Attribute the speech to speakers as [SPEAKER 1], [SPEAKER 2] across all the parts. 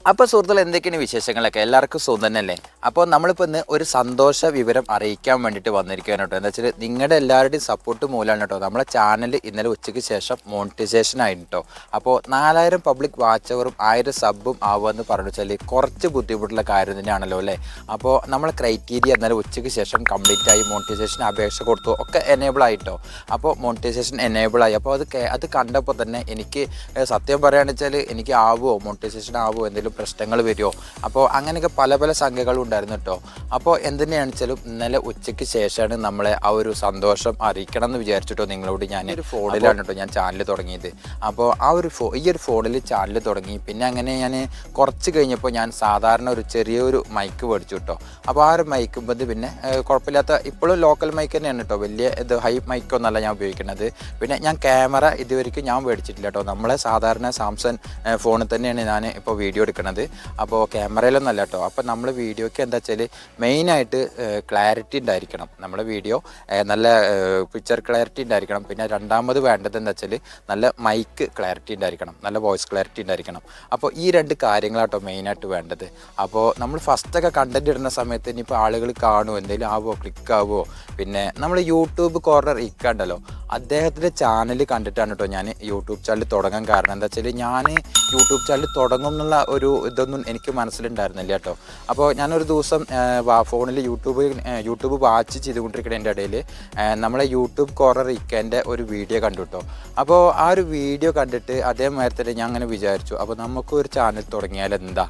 [SPEAKER 1] അപ്പോൾ സുഹൃത്തുക്കൾ എന്തൊക്കെയാണ് വിശേഷങ്ങളൊക്കെ എല്ലാവർക്കും സുഖം തന്നെയല്ലേ. അപ്പോൾ നമ്മളിപ്പോൾ ഇന്ന് ഒരു സന്തോഷ വിവരം അറിയിക്കാൻ വേണ്ടിയിട്ട് വന്നിരിക്കുകയാണ് കേട്ടോ. എന്താ വെച്ചാൽ നിങ്ങളുടെ എല്ലാവരുടെയും സപ്പോർട്ട് മൂലമാണ് കേട്ടോ നമ്മളെ ചാനൽ ഇന്നലെ ഉച്ചയ്ക്ക് ശേഷം മോണിറ്റൈസേഷൻ ആയിരുന്നു കേട്ടോ. അപ്പോൾ 4000 പബ്ലിക് വാച്ച് അവറും 1000 സബ്ബും ആവുമെന്ന് പറഞ്ഞു വെച്ചാൽ കുറച്ച് ബുദ്ധിമുട്ടുള്ള കാര്യം തന്നെയാണല്ലോ അല്ലേ. അപ്പോൾ നമ്മളെ ക്രൈറ്റീരിയ ഇന്നലെ ഉച്ചയ്ക്ക് ശേഷം കംപ്ലീറ്റ് ആയി, മോണിറ്റൈസേഷൻ അപേക്ഷ കൊടുത്തു, ഒക്കെ എനേബിൾ ആയിട്ടോ. അപ്പോൾ മോണിറ്റൈസേഷൻ എനേബിൾ ആയി. അപ്പോൾ അത് കണ്ടപ്പോൾ തന്നെ എനിക്ക് സത്യം പറയുകയാണെന്ന് വെച്ചാൽ എനിക്ക് ആവുമോ, മോണിറ്റൈസേഷൻ ആവുമോ, എന്തെങ്കിലും പ്രശ്നങ്ങൾ വരുമോ, അപ്പോൾ അങ്ങനെയൊക്കെ പല സംഖ്യകളും ഉണ്ടായിരുന്നു കേട്ടോ. അപ്പോൾ എന്തിനാണെന്ന് വെച്ചാലും ഇന്നലെ ഉച്ചയ്ക്ക് ശേഷമാണ് നമ്മളെ ആ ഒരു സന്തോഷം അറിയിക്കണം എന്ന് വിചാരിച്ചിട്ടോ നിങ്ങളോട് ഞാൻ ഒരു ഫോണിലാണ് കേട്ടോ ഞാൻ ചാനൽ തുടങ്ങിയത്. അപ്പോൾ ഈ ഒരു ഫോണിൽ ചാനൽ തുടങ്ങി. പിന്നെ അങ്ങനെ ഞാൻ കുറച്ച് കഴിഞ്ഞപ്പോൾ ഞാൻ സാധാരണ ഒരു ചെറിയൊരു മൈക്ക് മേടിച്ചു കേട്ടോ. അപ്പോൾ ആ ഒരു മൈക്ക് പിന്നെ കുഴപ്പമില്ലാത്ത ഇപ്പോഴും ലോക്കൽ മൈക്ക് തന്നെയാണ് കേട്ടോ, വലിയ ഹൈ മൈക്കൊന്നല്ല ഞാൻ ഉപയോഗിക്കുന്നത്. പിന്നെ ഞാൻ ക്യാമറ ഇതുവരെയ്ക്കും ഞാൻ മേടിച്ചിട്ടില്ല കേട്ടോ. നമ്മളെ സാധാരണ സാംസങ് ഫോണിൽ തന്നെയാണ് ഞാൻ ഇപ്പോൾ വീഡിയോ എടുക്കുന്നത്. അപ്പോൾ ക്യാമറയിലൊന്നും അല്ല കേട്ടോ. അപ്പോൾ നമ്മൾ വീഡിയോയ്ക്ക് എന്താ വെച്ചാൽ മെയിനായിട്ട് ക്ലാരിറ്റി ഉണ്ടായിരിക്കണം. നമ്മുടെ വീഡിയോ നല്ല പിക്ചർ ക്ലാരിറ്റി ഉണ്ടായിരിക്കണം. പിന്നെ രണ്ടാമത് വേണ്ടത് എന്താ വെച്ചാൽ നല്ല മൈക്ക് ക്ലാരിറ്റി ഉണ്ടായിരിക്കണം, നല്ല വോയിസ് ക്ലാരിറ്റി ഉണ്ടായിരിക്കണം. അപ്പോൾ ഈ രണ്ട് കാര്യങ്ങളാട്ടോ മെയിനായിട്ട് വേണ്ടത്. അപ്പോൾ നമ്മൾ ഫസ്റ്റൊക്കെ കണ്ടൻറ് ഇടുന്ന സമയത്ത് ഇനിയിപ്പോൾ ആളുകൾ കാണുമോ, എന്തെങ്കിലും ആവുമോ, ക്ലിക്ക് ആവുമോ. പിന്നെ നമ്മൾ യൂട്യൂബ് കോർണർ ഇക്കണ്ടല്ലോ, അദ്ദേഹത്തിൻ്റെ ചാനൽ കണ്ടിട്ടാണ് കേട്ടോ ഞാൻ യൂട്യൂബ് ചാനൽ തുടങ്ങാൻ കാരണം. എന്താ വെച്ചാൽ ഞാൻ യൂട്യൂബ് ചാനൽ തുടങ്ങും എന്നുള്ള ഒരു ഇതൊന്നും എനിക്ക് മനസ്സിലുണ്ടായിരുന്നില്ല കേട്ടോ. അപ്പോൾ ഞാനൊരു ദിവസം ഫോണിൽ യൂട്യൂബ് വാച്ച് ചെയ്തുകൊണ്ടിരിക്കുന്നതിൻ്റെ ഇടയിൽ നമ്മളെ യൂട്യൂബ് കോർണർ ഇക്കേൻ്റെ ഒരു വീഡിയോ കണ്ടു കേട്ടോ. അപ്പോൾ ആ ഒരു വീഡിയോ കണ്ടിട്ട് അതേമാതിരി തന്നെ ഞാൻ അങ്ങനെ വിചാരിച്ചു, അപ്പോൾ നമുക്കൊരു ചാനൽ തുടങ്ങിയാൽ എന്താ.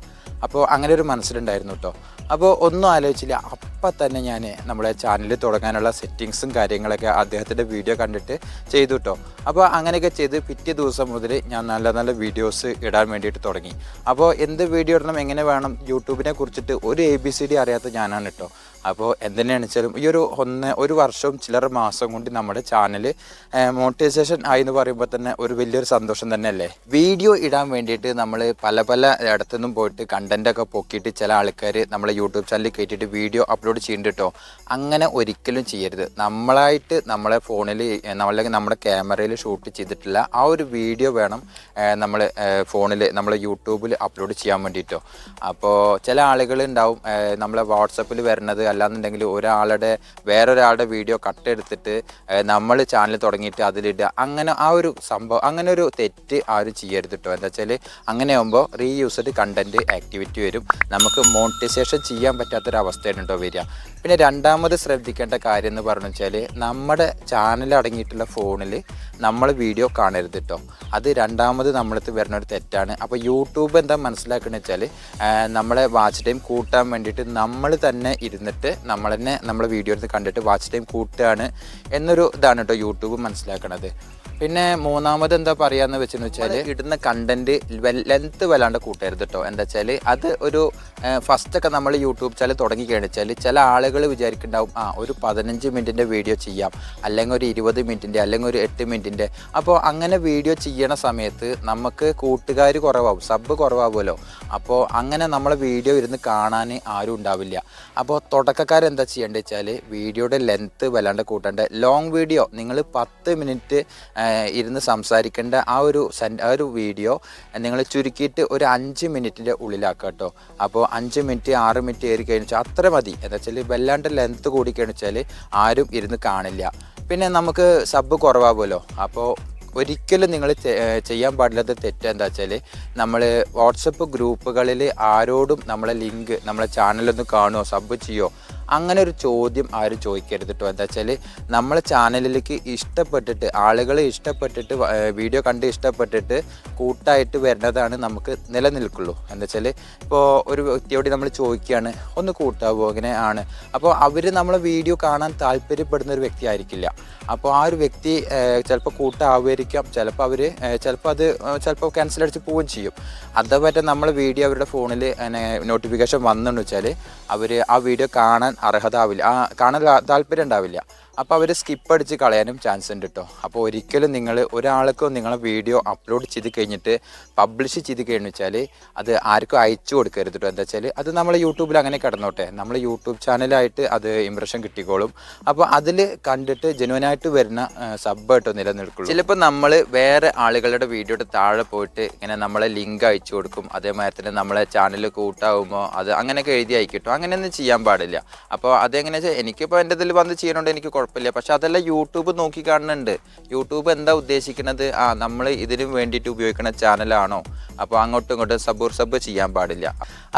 [SPEAKER 1] അപ്പോൾ അങ്ങനെ ഒരു മനസ്സിലുണ്ടായിരുന്നു കേട്ടോ. അപ്പോൾ ഒന്നും ആലോചിച്ചില്ല, അപ്പം തന്നെ ഞാൻ നമ്മളെ ചാനൽ തുടങ്ങാനുള്ള സെറ്റിങ്സും കാര്യങ്ങളൊക്കെ അദ്ദേഹത്തിൻ്റെ വീഡിയോ കണ്ടിട്ട് ചെയ്തു കേട്ടോ. അപ്പോൾ അങ്ങനെയൊക്കെ ചെയ്ത് പിറ്റേ ദിവസം മുതൽ ഞാൻ നല്ല വീഡിയോസ് ഇടാൻ വേണ്ടിയിട്ട് തുടങ്ങി. അപ്പോൾ എന്ത് വീഡിയോ ഇടണം, എങ്ങനെ വേണം, യൂട്യൂബിനെ കുറിച്ചിട്ട് ഒരു ABCD അറിയാത്ത ഞാനാണ് കേട്ടോ. അപ്പോൾ എന്തിനാണെന്ന് വെച്ചാലും ഈ ഒരു വർഷവും ചിലർ മാസം കൊണ്ട് നമ്മുടെ ചാനൽ മോണിറ്റൈസേഷൻ ആയി എന്ന് പറയുമ്പോൾ തന്നെ ഒരു വലിയൊരു സന്തോഷം തന്നെയല്ലേ. വീഡിയോ ഇടാൻ വേണ്ടിയിട്ട് നമ്മൾ പല ഇടത്തുനിന്നും പോയിട്ട് കണ്ടൻറ്റൊക്കെ പൊക്കിയിട്ട് ചില ആൾക്കാർ നമ്മളെ യൂട്യൂബ് ചാനലിൽ കയറ്റിയിട്ട് വീഡിയോ അപ്ലോഡ് ചെയ്യുന്നുണ്ട് കേട്ടോ. അങ്ങനെ ഒരിക്കലും ചെയ്യരുത്. നമ്മളായിട്ട് നമ്മളെ ഫോണിൽ നമ്മുടെ ക്യാമറയിൽ ഷൂട്ട് ചെയ്തിട്ടില്ല ആ ഒരു വീഡിയോ വേണം നമ്മൾ ഫോണിൽ നമ്മളെ യൂട്യൂബിൽ അപ്ലോഡ് ചെയ്യാൻ വേണ്ടിയിട്ടോ. അപ്പോൾ ചില ആളുകൾ ഉണ്ടാവും നമ്മളെ വാട്സപ്പിൽ വരുന്നത്, അല്ലാന്നുണ്ടെങ്കിൽ വേറൊരാളുടെ വീഡിയോ കട്ടെടുത്തിട്ട് നമ്മൾ ചാനൽ തുടങ്ങിയിട്ട് അതിലിടുക. അങ്ങനെ ആ ഒരു സംഭവം, അങ്ങനെ ഒരു തെറ്റ് ആരും ചെയ്യരുത് കേട്ടോ. എന്താ വെച്ചാൽ അങ്ങനെ ആകുമ്പോൾ റീയൂസ്ഡ് കണ്ടൻറ്റ് ആക്ടിവിറ്റി വരും, നമുക്ക് മോണിറ്റൈസേഷൻ ചെയ്യാൻ പറ്റാത്തൊരവസ്ഥയാണ് കേട്ടോ വരിക. പിന്നെ രണ്ടാമത് ശ്രദ്ധിക്കേണ്ട കാര്യം എന്ന് പറഞ്ഞു വെച്ചാൽ നമ്മുടെ ചാനൽ അടങ്ങിയിട്ടുള്ള ഫോണിൽ നമ്മൾ വീഡിയോ കാണരുത് കേട്ടോ. അത് രണ്ടാമത് നമ്മളടുത്ത് വരുന്ന ഒരു തെറ്റാണ്. അപ്പോൾ യൂട്യൂബ് എന്താ മനസ്സിലാക്കുന്നത് വെച്ചാൽ നമ്മളെ വാച്ച് ടൈം കൂട്ടാൻ വേണ്ടിയിട്ട് നമ്മൾ തന്നെ ഇരുന്നിട്ട് നമ്മൾ തന്നെ നമ്മളെ വീഡിയോ എടുത്ത് കണ്ടിട്ട് വാച്ച് ടൈം കൂട്ടുകയാണ് എന്നൊരു ഇതാണ് കേട്ടോ യൂട്യൂബ് മനസ്സിലാക്കണത്. പിന്നെ മൂന്നാമത് എന്താ പറയാന്ന് വെച്ചെന്ന് വെച്ചാൽ ഇടുന്ന കണ്ടന്റ് ലെങ്ത്ത് വല്ലാണ്ട് കൂട്ടരുത് കേട്ടോ. എന്താ വെച്ചാൽ അത് ഒരു ഫസ്റ്റൊക്കെ നമ്മൾ യൂട്യൂബ് ചാനൽ തുടങ്ങി കഴിഞ്ഞാൽ ചില ആളുകൾ വിചാരിക്കുന്നുണ്ടാവും ഒരു 15 മിനിറ്റിൻ്റെ വീഡിയോ ചെയ്യാം, അല്ലെങ്കിൽ ഒരു 20 മിനിറ്റിൻ്റെ, അല്ലെങ്കിൽ ഒരു 8 മിനിറ്റിൻ്റെ. അപ്പോൾ അങ്ങനെ വീഡിയോ ചെയ്യണ സമയത്ത് നമുക്ക് കൂട്ടുകാർ കുറവാകും, സബ് കുറവാകുമല്ലോ. അപ്പോൾ അങ്ങനെ നമ്മളെ വീഡിയോ ഇരുന്ന് കാണാൻ ആരും ഉണ്ടാവില്ല. അപ്പോൾ തുടക്കക്കാരെന്താ ചെയ്യേണ്ടത് വെച്ചാൽ വീഡിയോയുടെ ലെങ്ത്ത് വല്ലാണ്ട് കൂട്ടേണ്ട. ലോങ് വീഡിയോ നിങ്ങൾ 10 മിനിറ്റ് ഇരുന്ന് സംസാരിക്കേണ്ട ആ ഒരു വീഡിയോ നിങ്ങൾ ചുരുക്കിയിട്ട് ഒരു 5 മിനിറ്റിൻ്റെ ഉള്ളിലാക്കുക കേട്ടോ. അപ്പോൾ 5 മിനിറ്റ് 6 മിനിറ്റ് ഏറി കഴിഞ്ഞാൽ അത്ര മതി. എന്താ വെച്ചാൽ വല്ലാണ്ട് ലെങ്ത്ത് കൂടിക്കഴിഞ്ഞു വെച്ചാൽ ആരും ഇരുന്ന് കാണില്ല. പിന്നെ നമുക്ക് സബ് കുറവാകുമല്ലോ. അപ്പോൾ ഒരിക്കലും നിങ്ങൾ ചെയ്യാൻ പാടില്ലാത്ത തെറ്റ് എന്താ വെച്ചാൽ നമ്മൾ വാട്സപ്പ് ഗ്രൂപ്പുകളിൽ ആരോടും നമ്മളെ ലിങ്ക് നമ്മളെ ചാനലൊന്ന് കാണുമോ, സബ് ചെയ്യുമോ, അങ്ങനെ ഒരു ചോദ്യം ആരും ചോദിക്കരുത് കേട്ടോ. എന്താ വെച്ചാൽ നമ്മളെ ചാനലിലേക്ക് ആളുകൾ ഇഷ്ടപ്പെട്ടിട്ട് വീഡിയോ കണ്ട് ഇഷ്ടപ്പെട്ടിട്ട് കൂട്ടായിട്ട് വരുന്നതാണ് നമുക്ക് നിലനിൽക്കുള്ളൂ. എന്താ വെച്ചാൽ ഇപ്പോൾ ഒരു വ്യക്തിയോട് നമ്മൾ ചോദിക്കുകയാണ് ഒന്ന് കൂട്ടാവോ, അങ്ങനെ ആണ്. അപ്പോൾ അവർ നമ്മളെ വീഡിയോ കാണാൻ താല്പര്യപ്പെടുന്ന ഒരു വ്യക്തി ആയിരിക്കില്ല. അപ്പോൾ ആ ഒരു വ്യക്തി ചിലപ്പോൾ കൂട്ടാവുമായിരിക്കാം, ചിലപ്പോൾ ക്യാൻസൽ അടിച്ച് പോവുകയും ചെയ്യും. അതേപോലെ നമ്മളെ വീഡിയോ അവരുടെ ഫോണിൽ നോട്ടിഫിക്കേഷൻ വന്നെന്ന് വെച്ചാൽ അവർ ആ വീഡിയോ കാണാൻ കാണാൻ താല്പര്യം ഉണ്ടാവില്ല. അപ്പോൾ അവർ സ്കിപ്പ് അടിച്ച് കളയാനും ചാൻസ് ഉണ്ട് കേട്ടോ. അപ്പോൾ ഒരിക്കലും നിങ്ങൾ ഒരാൾക്കും നിങ്ങളെ വീഡിയോ അപ്ലോഡ് ചെയ്ത് കഴിഞ്ഞിട്ട് പബ്ലിഷ് ചെയ്ത് കഴിഞ്ഞു വെച്ചാൽ അത് ആർക്കും അയച്ചു കൊടുക്കരുത് കേട്ടോ. എന്താ വെച്ചാൽ അത് നമ്മൾ യൂട്യൂബിൽ അങ്ങനെ കിടന്നോട്ടെ, നമ്മൾ യൂട്യൂബ് ചാനലായിട്ട് അത് ഇംപ്രഷൻ കിട്ടിക്കോളും. അപ്പോൾ അതിൽ കണ്ടിട്ട് ജെനുവനായിട്ട് വരുന്ന സബ് കേട്ടോ നിലനിൽക്കുള്ളൂ. ചിലപ്പോൾ നമ്മൾ വേറെ ആളുകളുടെ വീഡിയോയുടെ താഴെ പോയിട്ട് ഇങ്ങനെ നമ്മളെ ലിങ്ക് അയച്ചു കൊടുക്കും, അതേമാതിരി തന്നെ നമ്മളെ ചാനൽ കൂട്ടാകുമ്പോൾ അത് അങ്ങനെയൊക്കെ എഴുതി അയക്കിട്ടോ. അങ്ങനെയൊന്നും ചെയ്യാൻ പാടില്ല. അപ്പോൾ അതെങ്ങനെയാ വെച്ചാൽ എനിക്കിപ്പോൾ എൻ്റെ ഇതിൽ വന്ന് ചെയ്യണോണ്ട് എനിക്ക് കുഴപ്പമില്ല. പക്ഷെ അതെല്ലാം യൂട്യൂബ് നോക്കി കാണുന്നുണ്ട്. യൂട്യൂബ് എന്താ ഉദ്ദേശിക്കുന്നത്, നമ്മൾ ഇതിന് വേണ്ടിയിട്ട് ഉപയോഗിക്കുന്ന ചാനലാണോ, അപ്പോൾ അങ്ങോട്ടും ഇങ്ങോട്ടും സബ് ചെയ്യാൻ പാടില്ല.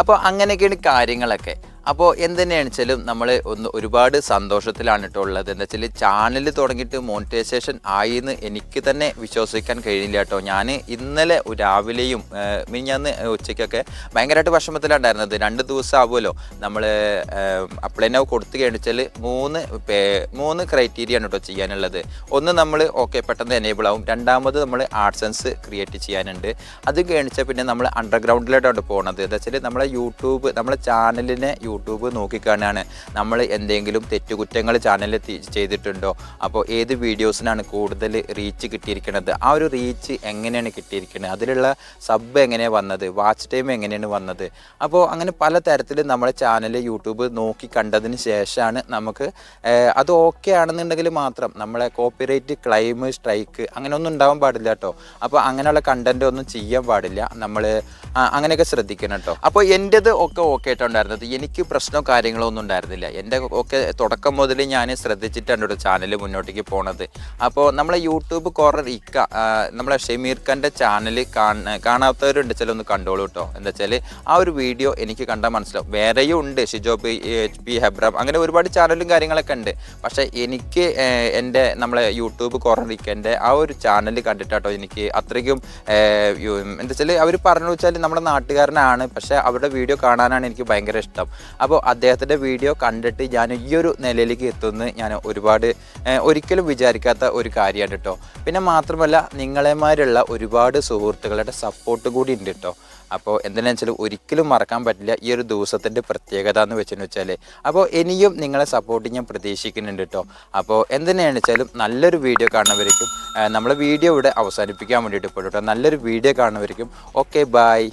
[SPEAKER 1] അപ്പോൾ അങ്ങനെയൊക്കെയാണ് കാര്യങ്ങളൊക്കെ. അപ്പോൾ എന്തുതന്നെയാണ് വെച്ചാലും നമ്മൾ ഒരുപാട് സന്തോഷത്തിലാണ് കേട്ടോ ഉള്ളത്. എന്താ വെച്ചാൽ ചാനൽ തുടങ്ങിയിട്ട് മോണിറ്റൈസേഷൻ ആയി എന്ന് എനിക്ക് തന്നെ വിശ്വസിക്കാൻ കഴിയില്ല കേട്ടോ. ഞാൻ ഇന്നലെ രാവിലെയും മിനിഞ്ഞാന്ന് ഉച്ചയ്ക്കൊക്കെ ഭയങ്കരമായിട്ട് വിഷമത്തിലുണ്ടായിരുന്നത്. 2 ദിവസം ആവുമല്ലോ നമ്മൾ അപ്ലൈ നൗ കൊടുത്തു കഴിഞ്ഞാൽ 3 ക്രൈറ്റീരിയ ആണ് കേട്ടോ ചെയ്യാനുള്ളത്. ഒന്ന് നമ്മൾ പെട്ടെന്ന് എനേബിൾ ആവും. രണ്ടാമത് നമ്മൾ ആഡ്സൻസ് ക്രിയേറ്റ് ചെയ്യാനുണ്ട്. അത് കഴിച്ചാൽ പിന്നെ നമ്മൾ അണ്ടർഗ്രൗണ്ടിലോട്ടാണ് പോകുന്നത്. എന്താ വെച്ചാൽ നമ്മളെ നമ്മളെ ചാനലിനെ യൂട്യൂബ് നോക്കിക്കാണാണ് നമ്മൾ എന്തെങ്കിലും തെറ്റുകുറ്റങ്ങൾ ചാനലിൽ ചെയ്തിട്ടുണ്ടോ, അപ്പോൾ ഏത് വീഡിയോസിനാണ് കൂടുതൽ റീച്ച് കിട്ടിയിരിക്കുന്നത്, ആ ഒരു റീച്ച് എങ്ങനെയാണ് കിട്ടിയിരിക്കുന്നത്, അതിലുള്ള സബ് എങ്ങനെയാണ് വന്നത്, വാച്ച് ടൈം എങ്ങനെയാണ് വന്നത്. അപ്പോൾ അങ്ങനെ പല തരത്തിൽ നമ്മളെ ചാനൽ യൂട്യൂബ് നോക്കി കണ്ടതിന് ശേഷമാണ് നമുക്ക് അത് ഓക്കെ ആണെന്നുണ്ടെങ്കിൽ മാത്രം നമ്മളെ കോപ്പിറൈറ്റ് ക്ലെയിം സ്ട്രൈക്ക് അങ്ങനെ ഒന്നും ഉണ്ടാവാൻ പാടില്ല കേട്ടോ. അപ്പോൾ അങ്ങനെയുള്ള കണ്ടന്റ് ഒന്നും ചെയ്യാൻ പാടില്ല. നമ്മൾ അങ്ങനെയൊക്കെ ശ്രദ്ധിക്കണം കേട്ടോ. അപ്പോൾ എൻ്റെത് ഒക്കെ ഓക്കെ ആയിട്ടുണ്ടായിരുന്നത്, എനിക്ക് പ്രശ്നമോ കാര്യങ്ങളോ ഒന്നും ഉണ്ടായിരുന്നില്ല. എൻ്റെ ഒക്കെ തുടക്കം മുതൽ ഞാൻ ശ്രദ്ധിച്ചിട്ടാണ് കേട്ടോ ചാനൽ മുന്നോട്ടേക്ക് പോണത്. അപ്പോൾ നമ്മളെ യൂട്യൂബ് കോർണർ നമ്മളെ ഷമീർ ഖാൻ്റെ ചാനൽ കാണാത്തവരുണ്ട് ചില ഒന്ന് കണ്ടോളൂ കേട്ടോ. എന്താ വെച്ചാൽ ആ ഒരു വീഡിയോ എനിക്ക് കണ്ടാൽ മനസ്സിലാവും. വേറെയും ഉണ്ട്, ഷിജോ HP ഹെബ്രാം, അങ്ങനെ ഒരുപാട് ചാനലും കാര്യങ്ങളൊക്കെ ഉണ്ട്. പക്ഷേ എനിക്ക് എൻ്റെ നമ്മളെ യൂട്യൂബ് കോർണർ ഇക്കൻ്റെ ആ ഒരു ചാനൽ കണ്ടിട്ടാട്ടോ എനിക്ക് അത്രയ്ക്കും എന്താ വെച്ചാൽ അവർ പറഞ്ഞു വെച്ചാൽ നമ്മുടെ നാട്ടുകാരനാണ്, പക്ഷേ അവരുടെ വീഡിയോ കാണാനാണ് എനിക്ക് ഭയങ്കര ഇഷ്ടം. അപ്പോൾ അദ്ദേഹത്തിൻ്റെ വീഡിയോ കണ്ടിട്ട് ഞാൻ ഈ ഒരു നിലയിലേക്ക് എത്തുമെന്ന് ഞാൻ ഒരിക്കലും വിചാരിക്കാത്ത ഒരു കാര്യമാണ് കേട്ടോ. പിന്നെ മാത്രമല്ല നിങ്ങളെമാരുള്ള ഒരുപാട് സുഹൃത്തുക്കളുടെ സപ്പോർട്ട് കൂടി ഉണ്ട് കേട്ടോ. അപ്പോൾ എന്തിനാണെന്ന് വെച്ചാൽ ഒരിക്കലും മറക്കാൻ പറ്റില്ല ഈ ഒരു ദിവസത്തിൻ്റെ പ്രത്യേകത എന്ന് വെച്ചാൽ. അപ്പോൾ ഇനിയും നിങ്ങളെ സപ്പോർട്ട് ഞാൻ പ്രതീക്ഷിക്കുന്നുണ്ട് കേട്ടോ. അപ്പോൾ എന്തിനാണെന്ന് വെച്ചാലും നല്ലൊരു വീഡിയോ കാണുന്നവരേക്കും നമ്മളെ വീഡിയോ ഇവിടെ അവസാനിപ്പിക്കാൻ വേണ്ടിയിട്ട് പോയി കേട്ടോ. നല്ലൊരു വീഡിയോ കാണുന്നവരേക്കും ഓക്കെ, ബൈ.